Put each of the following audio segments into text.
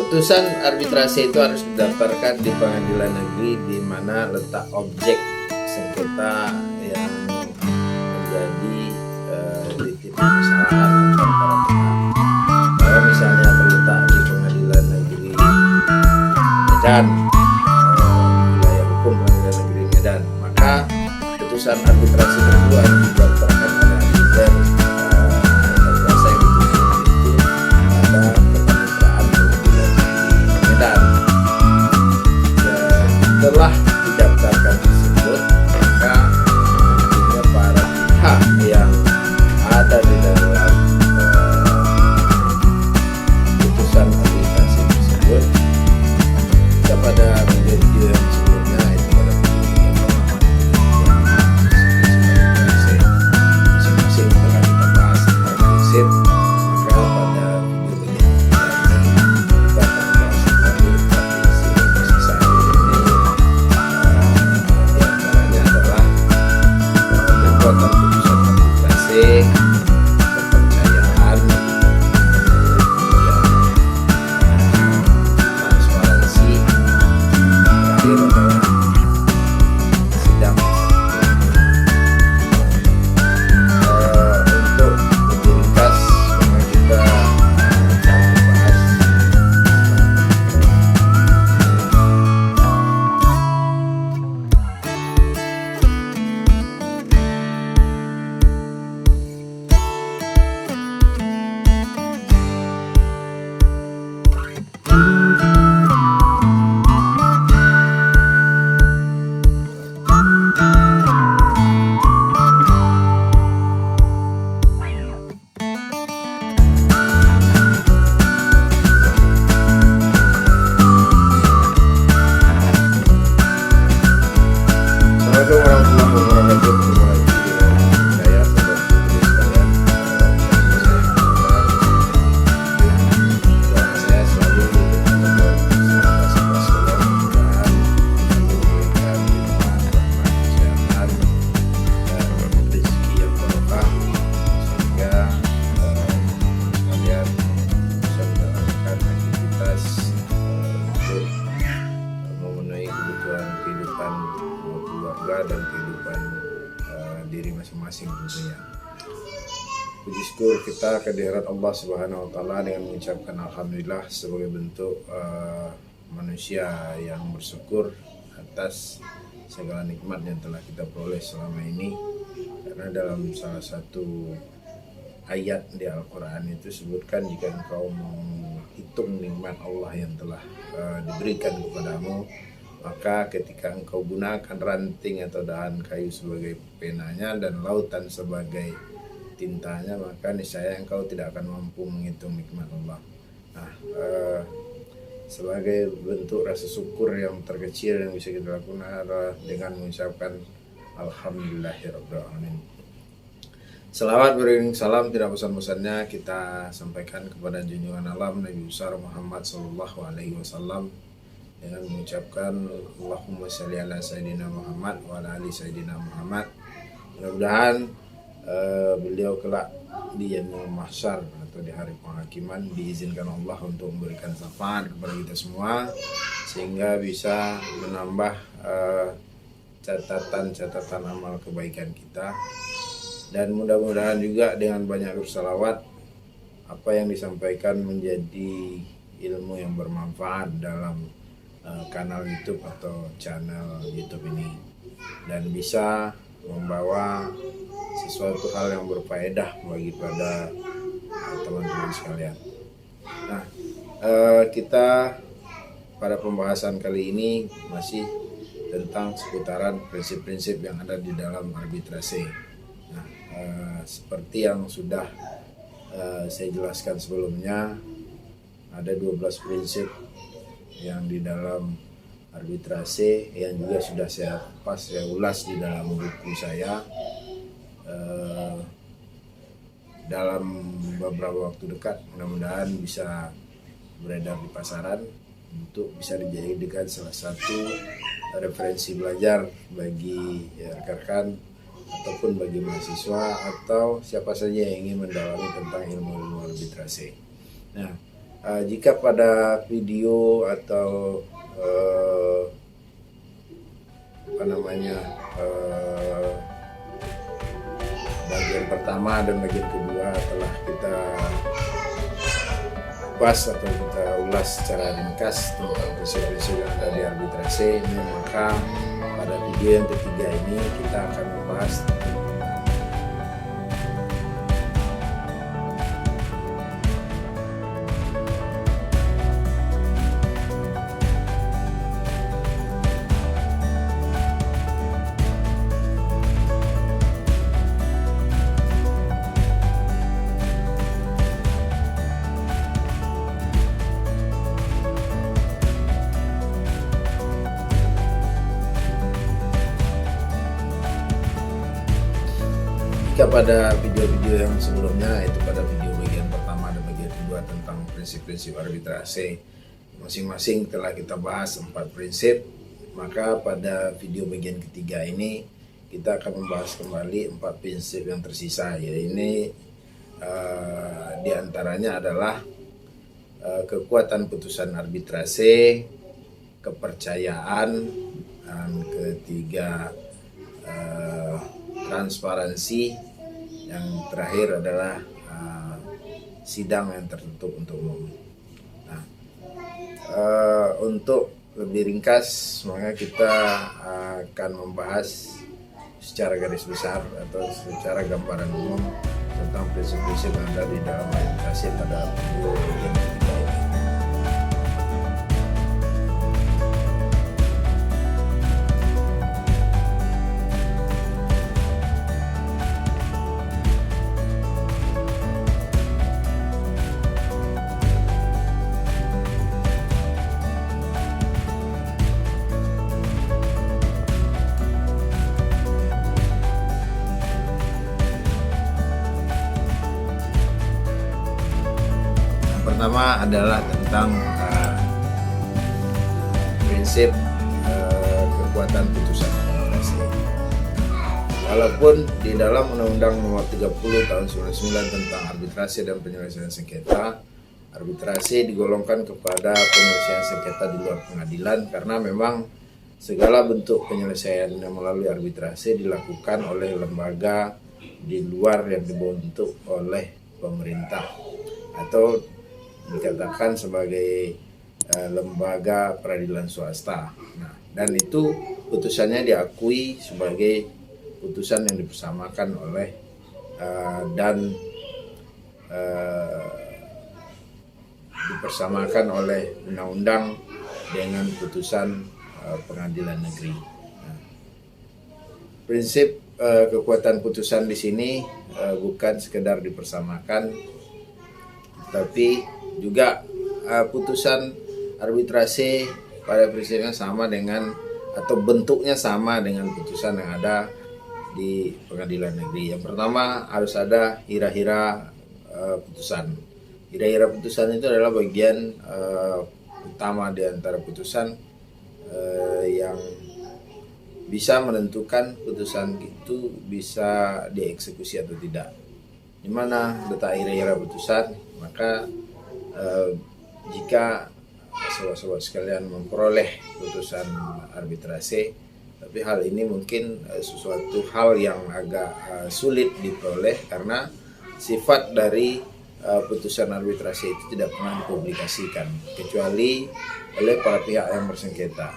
Putusan arbitrase itu harus didaftarkan di pengadilan negeri di mana letak objek sengketa yang menjadi titik permasalahan antara para pihak. Kalau misalnya terletak di pengadilan negeri Medan, wilayah hukum pengadilan negeri Medan, maka putusan arbitrase tersebut harus didaftarkan oleh arbiter berkuasa yang ditunjuk itu pada kepaniteraan pengadilan negeri Medan. Setelah didaftarkan tersebut, maka nantinya para pihak yang ada di dalam putusan arbitrase tersebut kepada video yang sebelumnya itu pada yang pertama masing-masing telah kita bahas tentang prinsip, maka pada video ini kita akan membahas kembali prinsip yang tersisa ini diantaranya adalah kekuatan putusan arbitrase, kepercayaan, transparansi, terakhir adalah sidang. Untuk lebih ringkas, memang kita akan membahas Assalamualaikum warahmatullahi wabarakatuh. Saya sahabat putri sekalian, doa saya selalu untuk sahabat-sahabat sekalian mudah-mudahan diberikan limpahan rahmat, kesehatan dan rezeki yang barokah sehingga sekalian bisa menjalankan aktivitas untuk memenuhi kebutuhan kehidupan keluarga dan kehidupan diri masing-masing tentunya. Puji syukur kita kehadirat Allah Subhanahu wa taala dengan mengucapkan alhamdulillah sebagai bentuk manusia yang bersyukur atas segala nikmat yang telah kita peroleh selama ini. Karena dalam salah satu ayat di Al-Qur'an itu sebutkan jika engkau menghitung nikmat Allah yang telah diberikan kepadamu, maka ketika engkau gunakan ranting atau dahan kayu sebagai penanya dan lautan sebagai tintanya, maka niscaya engkau tidak akan mampu menghitung nikmat Allah. Nah, sebagai bentuk rasa syukur yang terkecil yang bisa kita lakukan adalah dengan mengucapkan alhamdulillahirabbil alamin. Selawat beriring salam tidak pesan-pesannya kita sampaikan kepada junjungan alam Nabi besar Muhammad sallallahu alaihi wasallam dengan mengucapkan Allahumma sholli ala sayyidina Muhammad wa ala ali sayyidina Muhammad. Mudah-mudahan beliau kelak di yaumul mahsyar atau di hari penghakiman diizinkan Allah untuk memberikan syafaat kepada kita semua sehingga bisa menambah catatan amal kebaikan kita. Dan mudah-mudahan juga dengan banyak bersalawat apa yang disampaikan menjadi ilmu yang bermanfaat dalam kanal YouTube atau channel YouTube ini dan bisa membawa sesuatu hal yang berfaedah bagi pada teman-teman sekalian. Nah, kita pada pembahasan kali ini masih tentang seputaran prinsip-prinsip yang ada di dalam arbitrase. Nah, seperti yang sudah saya jelaskan sebelumnya, ada 12 prinsip yang di dalam arbitrase yang juga sudah saya ulas di dalam buku saya. Dalam beberapa waktu dekat mudah-mudahan bisa beredar di pasaran untuk bisa dijadikan salah satu referensi belajar bagi rekan-rekan ataupun bagi mahasiswa atau siapa saja yang ingin mendalami tentang ilmu arbitrase. Nah, Jika pada video atau bagian pertama dan bagian kedua telah kita bahas atau kita ulas secara ringkas tentang prinsip-prinsip yang ada di arbitrase ini, maka pada video yang ketiga ini kita akan membahas pada video-video yang sebelumnya, yaitu pada video bagian pertama dan bagian kedua tentang prinsip-prinsip arbitrase, masing-masing telah kita bahas 4 prinsip. Maka pada video bagian ketiga ini kita akan membahas kembali 4 prinsip yang tersisa, yaitu diantaranya adalah kekuatan putusan arbitrase, kepercayaan, dan ketiga transparansi. Yang terakhir adalah sidang yang tertutup untuk umum. Nah, untuk lebih ringkas, maka kita akan membahas secara garis besar atau secara gambaran umum tentang prinsip-prinsip yang ada di dalam arbitrase pada video yang ketiga ini. Pertama adalah tentang prinsip kekuatan putusan arbitrase. Walaupun di dalam Undang-Undang Nomor 30 Tahun 99 tentang arbitrase dan penyelesaian sengketa, arbitrase digolongkan kepada penyelesaian sengketa di luar pengadilan karena memang segala bentuk penyelesaian yang melalui arbitrase dilakukan oleh lembaga di luar yang dibentuk oleh pemerintah atau dikatakan sebagai lembaga peradilan swasta. Nah, dan itu putusannya diakui sebagai putusan yang dipersamakan oleh dipersamakan oleh undang-undang dengan putusan pengadilan negeri. Nah, prinsip kekuatan putusan di sini bukan sekedar dipersamakan, tapi juga putusan arbitrase pada prinsipnya sama dengan atau bentuknya sama dengan putusan yang ada di pengadilan negeri. Yang pertama harus ada hira-hira putusan. Hira-hira putusan itu adalah bagian utama di antara putusan yang bisa menentukan putusan itu bisa dieksekusi atau tidak. Di mana letak hira-hira putusan, maka jika sobat-sobat sekalian memperoleh putusan arbitrase, tapi hal ini mungkin sesuatu hal yang agak sulit diperoleh karena sifat dari putusan arbitrase itu tidak pernah dipublikasikan kecuali oleh para pihak yang bersengketa.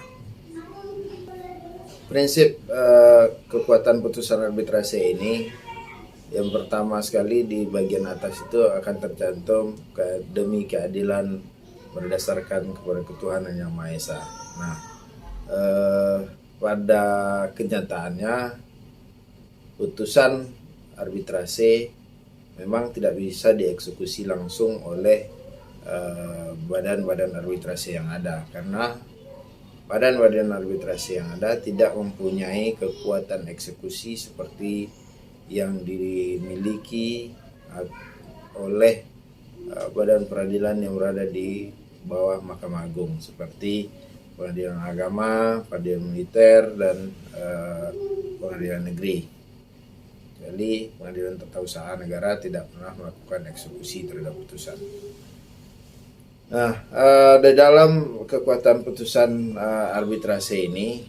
Prinsip kekuatan putusan arbitrase ini, yang pertama sekali di bagian atas itu akan tercantum demi keadilan berdasarkan kepada ketuhanan yang Maha Esa. Nah, pada kenyataannya putusan arbitrase memang tidak bisa dieksekusi langsung oleh badan-badan arbitrase yang ada karena badan-badan arbitrase yang ada tidak mempunyai kekuatan eksekusi seperti yang dimiliki oleh badan peradilan yang berada di bawah Mahkamah Agung seperti pengadilan agama, pengadilan militer, dan pengadilan negeri. Jadi pengadilan tata usaha negara tidak pernah melakukan eksekusi terhadap putusan. Nah, di dalam kekuatan putusan arbitrase ini,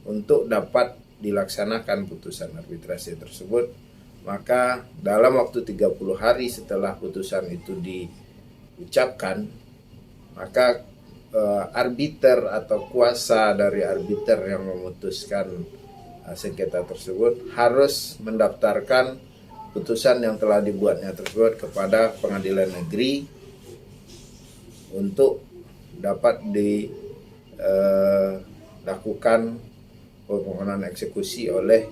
untuk dapat dilaksanakan putusan arbitrase tersebut, maka dalam waktu 30 hari setelah putusan itu diucapkan, maka arbiter atau kuasa dari arbiter yang memutuskan sengketa tersebut harus mendaftarkan putusan yang telah dibuatnya tersebut kepada pengadilan negeri untuk dapat dilakukan permohonan eksekusi oleh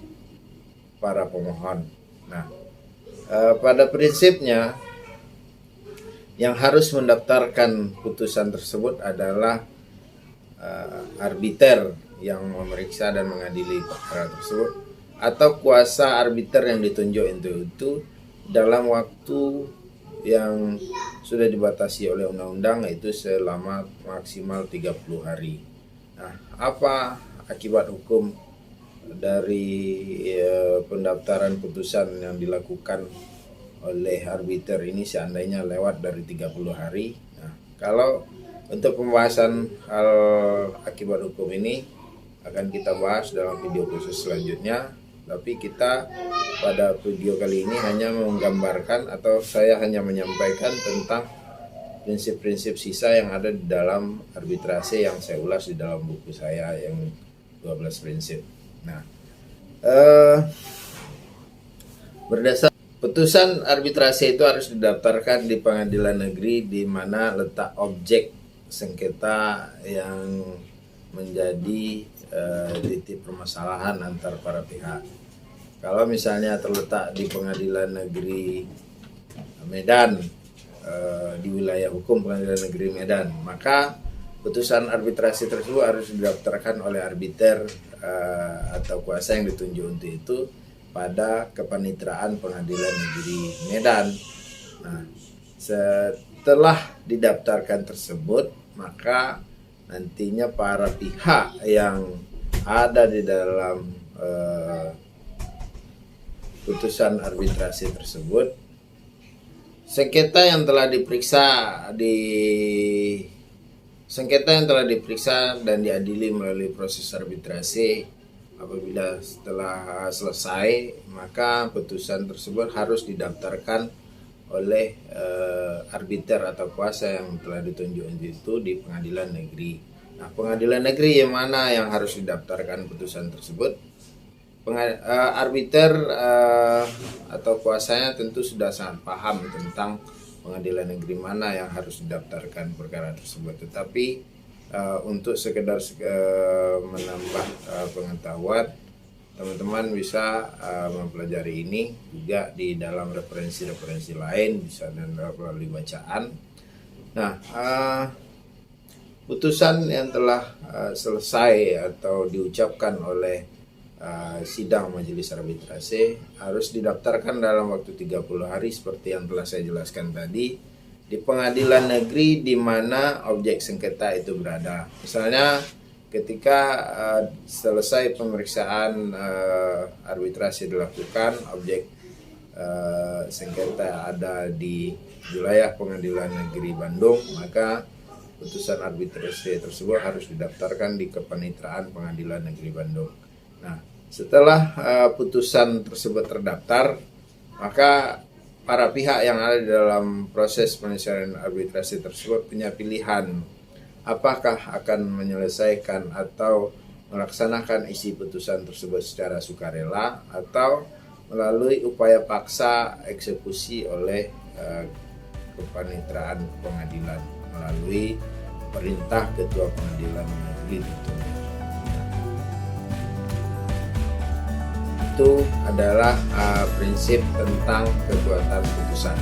para pemohon. Nah, pada prinsipnya yang harus mendaftarkan putusan tersebut adalah arbiter yang memeriksa dan mengadili perkara tersebut, atau kuasa arbiter yang ditunjuk itu dalam waktu yang sudah dibatasi oleh undang-undang, yaitu selama maksimal 30 hari. Nah, apa akibat hukum dari pendaftaran putusan yang dilakukan oleh arbiter ini seandainya lewat dari 30 hari? Nah, kalau untuk pembahasan hal akibat hukum ini akan kita bahas dalam video khusus selanjutnya. Tapi kita pada video kali ini hanya menggambarkan, atau saya hanya menyampaikan tentang prinsip-prinsip sisa yang ada di dalam arbitrase yang saya ulas di dalam buku saya yang 12 prinsip. Nah, berdasar putusan arbitrase itu harus didaftarkan di pengadilan negeri di mana letak objek sengketa yang menjadi titik permasalahan antar para pihak. Kalau misalnya terletak di pengadilan negeri Medan, di wilayah hukum pengadilan negeri Medan, maka putusan arbitrasi tersebut harus didaftarkan oleh arbiter atau kuasa yang ditunjuk untuk itu pada kepanitraan pengadilan negeri Medan. Nah, setelah didaftarkan tersebut, maka nantinya para pihak yang ada di dalam putusan arbitrasi tersebut, sengketa yang telah diperiksa dan diadili melalui proses arbitrasi, apabila setelah selesai, maka putusan tersebut harus didaftarkan oleh arbiter atau kuasa yang telah ditunjuk itu di pengadilan negeri. Nah, pengadilan negeri yang mana yang harus didaftarkan putusan tersebut? Arbiter atau kuasanya tentu sudah sangat paham tentang pengadilan negeri mana yang harus didaftarkan perkara tersebut. Tetapi untuk sekedar menambah pengetahuan, teman-teman bisa mempelajari ini juga di dalam referensi-referensi lain, bisa melalui bacaan. Nah, putusan yang telah selesai atau diucapkan oleh sidang majelis arbitrase harus didaftarkan dalam waktu 30 hari seperti yang telah saya jelaskan tadi di pengadilan negeri di mana objek sengketa itu berada. Misalnya ketika selesai pemeriksaan arbitrase dilakukan, objek sengketa ada di wilayah pengadilan negeri Bandung, maka putusan arbitrase tersebut harus didaftarkan di kepanitraan pengadilan negeri Bandung. Nah, setelah putusan tersebut terdaftar, maka para pihak yang ada di dalam proses penyelesaian arbitrasi tersebut punya pilihan apakah akan menyelesaikan atau melaksanakan isi putusan tersebut secara sukarela atau melalui upaya paksa eksekusi oleh kepanitraan pengadilan melalui perintah ketua pengadilan negeri tentunya. Itu adalah prinsip tentang kekuatan putusan.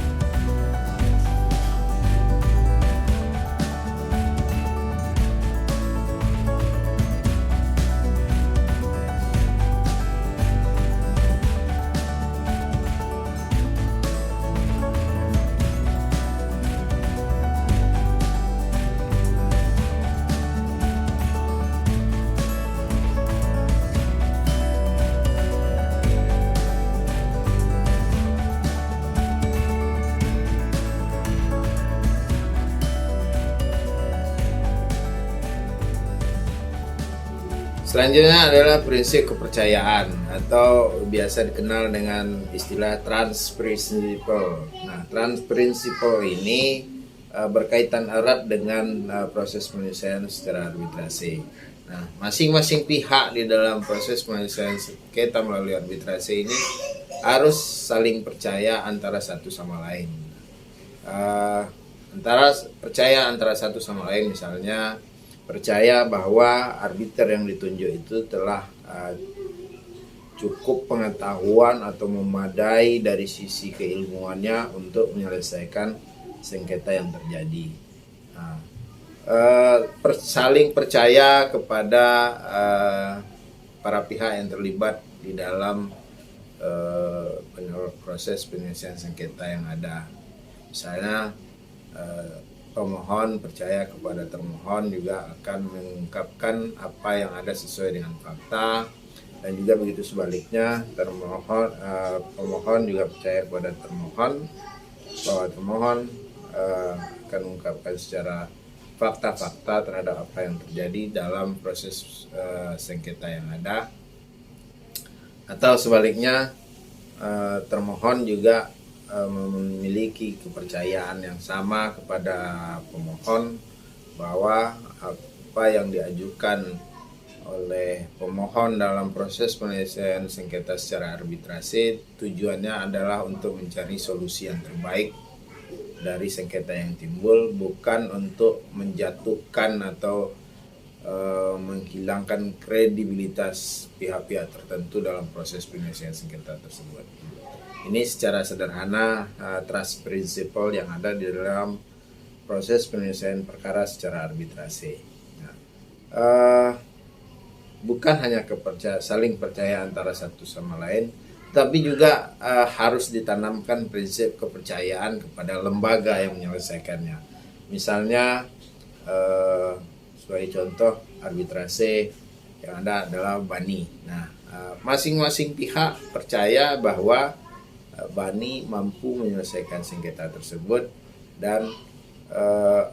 Selanjutnya adalah prinsip kepercayaan atau biasa dikenal dengan istilah trust principle. Nah, trust principle ini berkaitan erat dengan proses penyelesaian secara arbitrase. Nah, masing-masing pihak di dalam proses penyelesaian sengketa melalui arbitrase ini harus saling percaya antara satu sama lain. Percaya antara satu sama lain, misalnya percaya bahwa arbiter yang ditunjuk itu telah cukup pengetahuan atau memadai dari sisi keilmuannya untuk menyelesaikan sengketa yang terjadi. Nah, saling percaya kepada para pihak yang terlibat di dalam proses penyelesaian sengketa yang ada. Misalnya pemohon percaya kepada termohon juga akan mengungkapkan apa yang ada sesuai dengan fakta, dan juga begitu sebaliknya pemohon juga percaya kepada termohon bahwa termohon akan mengungkapkan secara fakta-fakta terhadap apa yang terjadi dalam proses sengketa yang ada, atau sebaliknya termohon juga memiliki kepercayaan yang sama kepada pemohon bahwa apa yang diajukan oleh pemohon dalam proses penyelesaian sengketa secara arbitrase tujuannya adalah untuk mencari solusi yang terbaik dari sengketa yang timbul, bukan untuk menjatuhkan atau menghilangkan kredibilitas pihak-pihak tertentu dalam proses penyelesaian sengketa tersebut. Ini secara sederhana trust principle yang ada di dalam proses penyelesaian perkara secara arbitrase. Nah, bukan hanya saling percaya antara satu sama lain, tapi juga harus ditanamkan prinsip kepercayaan kepada lembaga yang menyelesaikannya. Misalnya sebagai contoh arbitrase yang ada adalah BANI. Nah, masing-masing pihak percaya bahwa BANI mampu menyelesaikan sengketa tersebut dan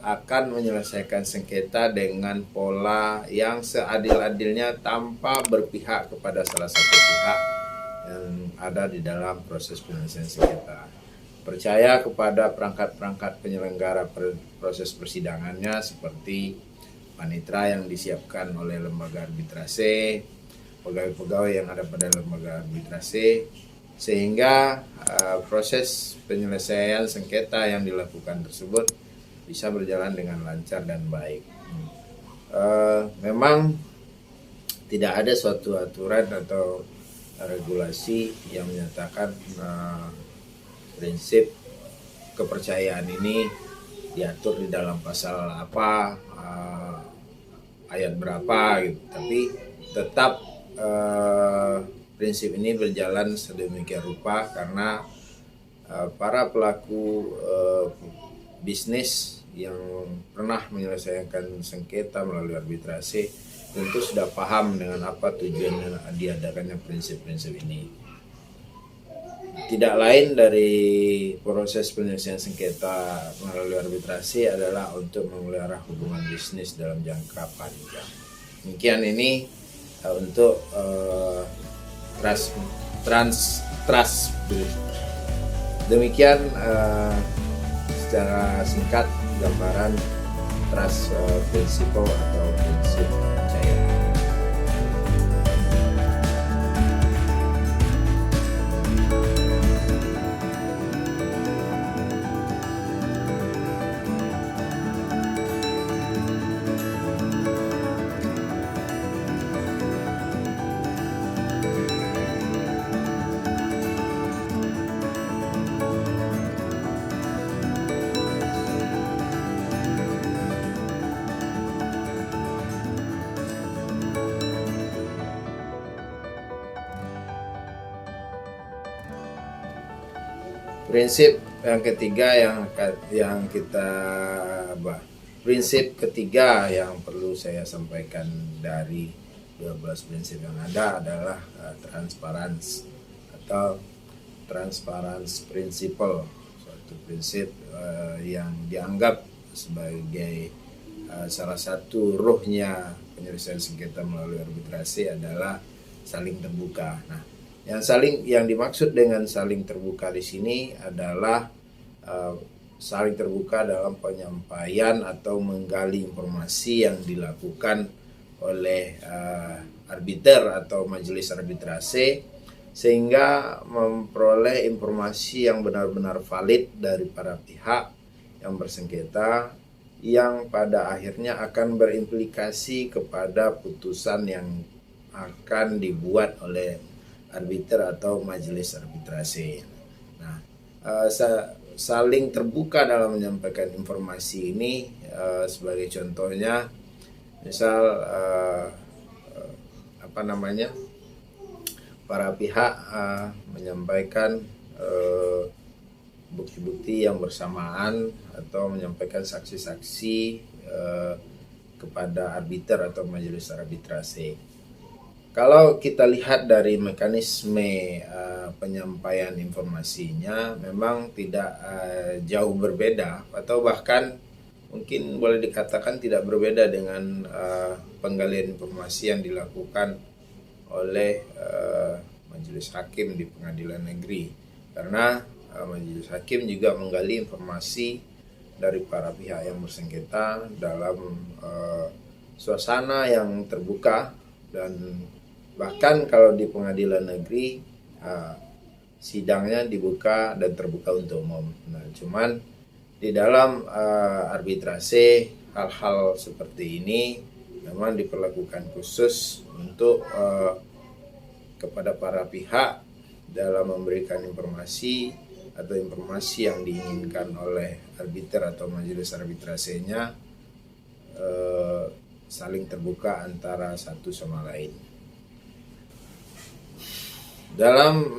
akan menyelesaikan sengketa dengan pola yang seadil-adilnya tanpa berpihak kepada salah satu pihak yang ada di dalam proses penyelesaian sengketa. Percaya kepada perangkat-perangkat penyelenggara proses persidangannya seperti panitera yang disiapkan oleh lembaga arbitrase, pegawai-pegawai yang ada pada lembaga arbitrase, sehingga proses penyelesaian sengketa yang dilakukan tersebut bisa berjalan dengan lancar dan baik. Memang tidak ada suatu aturan atau regulasi yang menyatakan prinsip kepercayaan ini diatur di dalam pasal apa, ayat berapa gitu. Tapi tetap prinsip ini berjalan sedemikian rupa karena para pelaku bisnis yang pernah menyelesaikan sengketa melalui arbitrase tentu sudah paham dengan apa tujuan diadakannya prinsip-prinsip ini. Tidak lain dari proses penyelesaian sengketa melalui arbitrase adalah untuk memelihara hubungan bisnis dalam jangka panjang. Demikian ini untuk trust. Demikian secara singkat gambaran trust principle atau prinsip percaya. Prinsip yang ketiga prinsip ketiga yang perlu saya sampaikan dari 12 prinsip yang ada adalah transparansi atau transparansi principle, suatu prinsip yang dianggap sebagai salah satu ruhnya penyelesaian sengketa melalui arbitrase adalah saling terbuka. Nah, yang dimaksud dengan saling terbuka di sini adalah saling terbuka dalam penyampaian atau menggali informasi yang dilakukan oleh arbiter atau majelis arbitrase, sehingga memperoleh informasi yang benar-benar valid dari para pihak yang bersengketa, yang pada akhirnya akan berimplikasi kepada putusan yang akan dibuat oleh arbiter atau majelis arbitrase. Nah, saling terbuka dalam menyampaikan informasi ini sebagai contohnya, misal para pihak menyampaikan bukti-bukti yang bersamaan atau menyampaikan saksi-saksi kepada arbiter atau majelis arbitrase. Kalau kita lihat dari mekanisme penyampaian informasinya, memang tidak jauh berbeda, atau bahkan mungkin boleh dikatakan tidak berbeda dengan penggalian informasi yang dilakukan oleh majelis hakim di pengadilan negeri, karena majelis hakim juga menggali informasi dari para pihak yang bersengketa dalam suasana yang terbuka, dan bahkan kalau di pengadilan negeri sidangnya dibuka dan terbuka untuk umum. Nah, cuman di dalam arbitrase hal-hal seperti ini memang diperlakukan khusus untuk kepada para pihak dalam memberikan informasi atau informasi yang diinginkan oleh arbiter atau majelis arbitrasenya saling terbuka antara satu sama lain. Dalam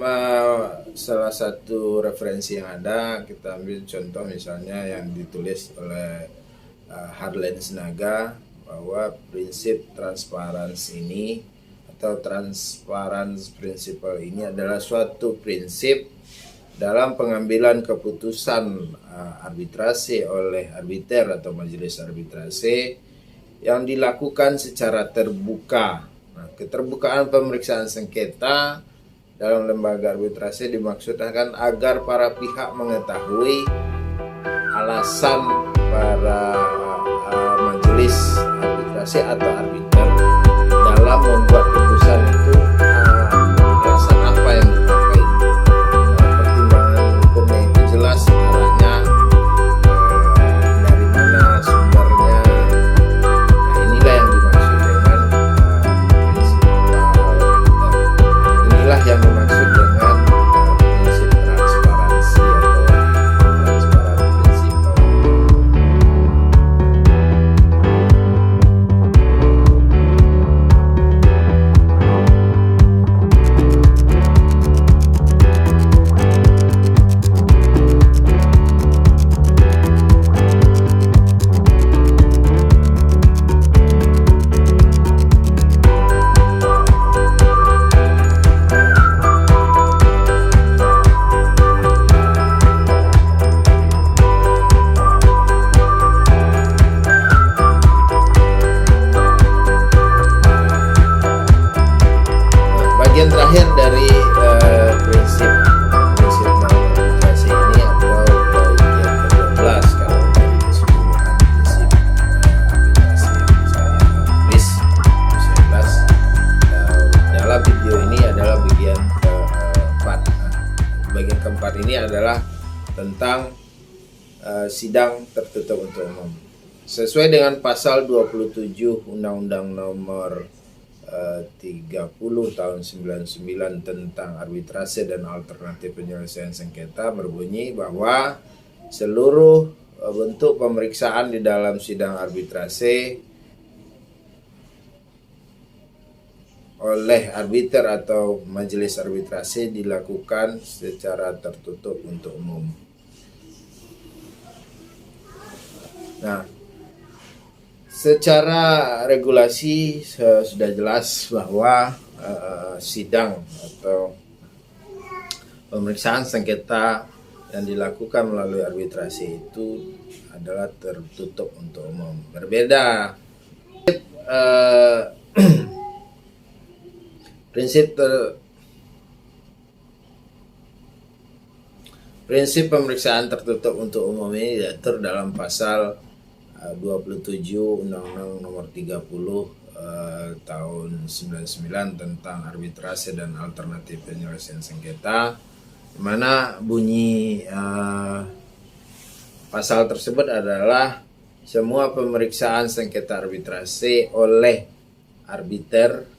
salah satu referensi yang ada, kita ambil contoh misalnya yang ditulis oleh Harlen Sinaga, bahwa prinsip transparansi ini atau transparency principle ini adalah suatu prinsip dalam pengambilan keputusan arbitrase oleh arbiter atau majelis arbitrase yang dilakukan secara terbuka. Nah, keterbukaan pemeriksaan sengketa dalam lembaga arbitrase dimaksudkan agar para pihak mengetahui alasan para majelis arbitrase atau arbiter dalam membuat putusan itu, alasan apa yang dipakai, pertimbangan hukumnya itu jelas arahnya, dari mana sumbernya. Nah, inilah yang dimaksud dengan inilah yang dimaksud dengan prinsip transparansi atau transparan prinsip. Bagian terakhir dari prinsip arbitrase ini atau bagian ke-12 kalau dari keseluruhan prinsip arbitrase yang saya tulis 11. Dalam video ini adalah bagian keempat. Bagian keempat ini adalah tentang sidang tertutup untuk umum. Sesuai dengan pasal 27 Undang-Undang Nomor 30 tahun 99 tentang arbitrase dan alternatif penyelesaian sengketa, berbunyi bahwa seluruh bentuk pemeriksaan di dalam sidang arbitrase oleh arbiter atau majelis arbitrase dilakukan secara tertutup untuk umum. Nah, secara regulasi sudah jelas bahwa sidang atau pemeriksaan sengketa yang dilakukan melalui arbitrase itu adalah tertutup untuk umum. Berbeda eh, prinsip pemeriksaan tertutup untuk umum ini diatur dalam pasal 27 Undang-Undang Nomor 30 tahun 99 tentang arbitrase dan alternatif penyelesaian sengketa, di mana bunyi pasal tersebut adalah semua pemeriksaan sengketa arbitrase oleh arbiter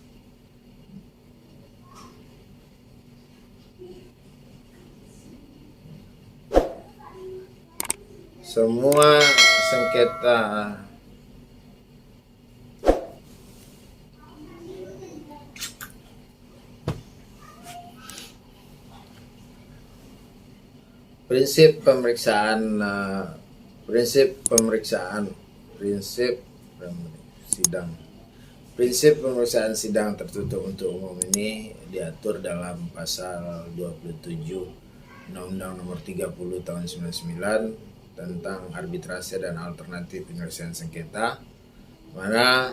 semua sengketa prinsip pemeriksaan sidang tertutup untuk umum ini diatur dalam pasal 27 Undang-Undang Nomor 30 tahun 99 tentang arbitrase dan alternatif penyelesaian sengketa, mana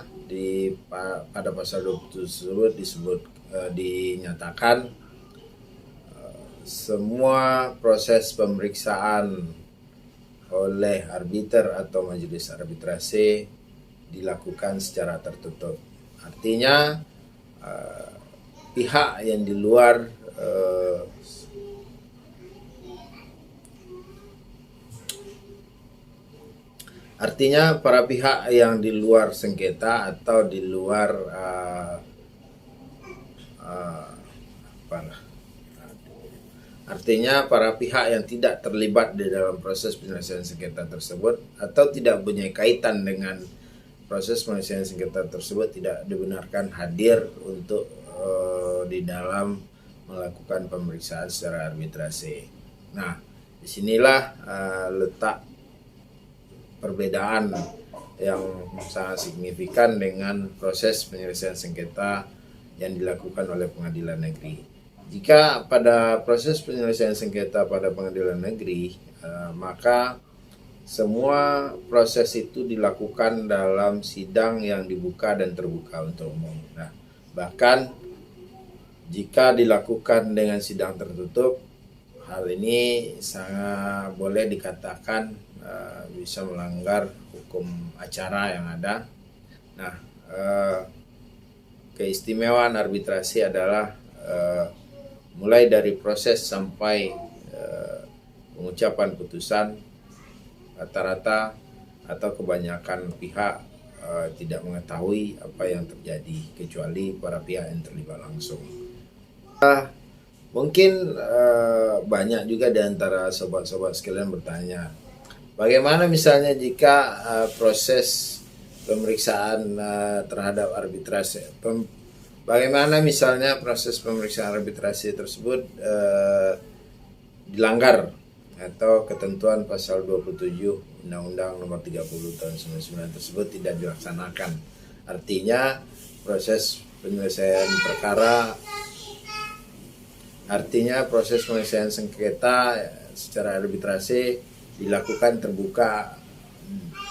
pada pasal 20 tersebut dinyatakan semua proses pemeriksaan oleh arbiter atau majelis arbitrase dilakukan secara tertutup. Artinya pihak yang di luar para pihak yang di luar sengketa atau di luar artinya para pihak yang tidak terlibat di dalam proses penyelesaian sengketa tersebut atau tidak punya kaitan dengan proses penyelesaian sengketa tersebut tidak dibenarkan hadir untuk di dalam melakukan pemeriksaan secara arbitrase. Nah, disinilah letak perbedaan yang sangat signifikan dengan proses penyelesaian sengketa yang dilakukan oleh pengadilan negeri. Jika pada proses penyelesaian sengketa pada pengadilan negeri, maka semua proses itu dilakukan dalam sidang yang dibuka dan terbuka untuk umum. Nah, bahkan jika dilakukan dengan sidang tertutup, hal ini sangat boleh dikatakan bisa melanggar hukum acara yang ada. Nah, keistimewaan arbitrasi adalah mulai dari proses sampai pengucapan putusan, rata-rata atau kebanyakan pihak tidak mengetahui apa yang terjadi kecuali para pihak yang terlibat langsung. Mungkin banyak juga di antara sobat-sobat sekalian bertanya, bagaimana misalnya jika proses pemeriksaan terhadap arbitrase, bagaimana misalnya proses pemeriksaan arbitrase tersebut dilanggar atau ketentuan pasal 27 Undang-Undang Nomor 30 tahun 99 tersebut tidak dilaksanakan. Artinya proses penyelesaian sengketa secara arbitrase dilakukan terbuka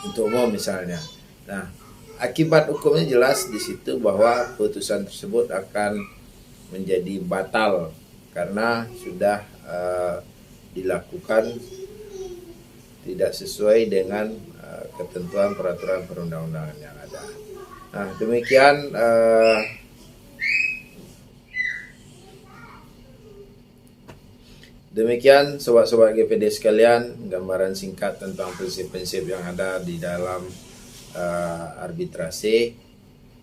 untuk umum misalnya. Nah, akibat hukumnya jelas di situ bahwa putusan tersebut akan menjadi batal karena sudah dilakukan tidak sesuai dengan ketentuan peraturan perundang-undangan yang ada. Nah, demikian sobat-sobat GPD sekalian, gambaran singkat tentang prinsip-prinsip yang ada di dalam arbitrase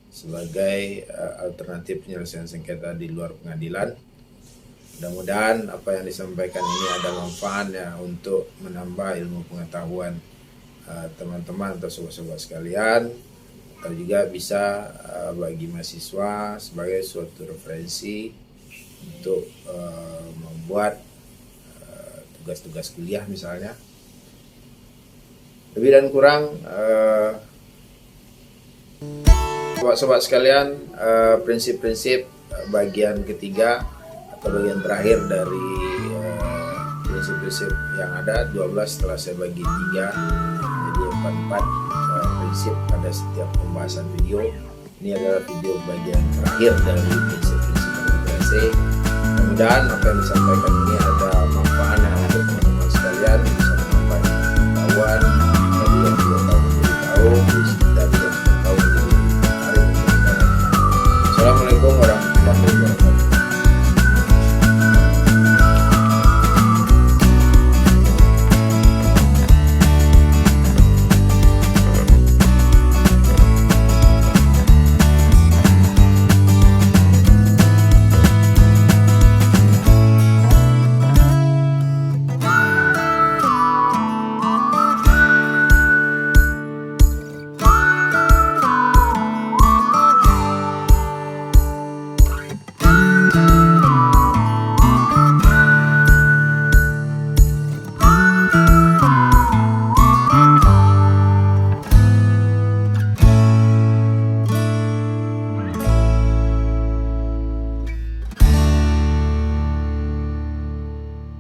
sebagai alternatif penyelesaian sengketa di luar pengadilan. Mudah-mudahan apa yang disampaikan ini ada manfaatnya untuk menambah ilmu pengetahuan teman-teman atau sobat-sobat sekalian, atau juga bisa bagi mahasiswa sebagai suatu referensi untuk membuat tugas-tugas kuliah misalnya. Lebih dan kurang sobat-sobat sekalian, prinsip-prinsip bagian ketiga atau bagian terakhir dari prinsip-prinsip yang ada 12 setelah saya bagi 3 jadi 44 prinsip pada setiap pembahasan video. Ini adalah video bagian terakhir dari prinsip-prinsip imigrasi. Mudah-mudahan apa yang disampaikan ini ada manfaatnya untuk teman-teman sekalian.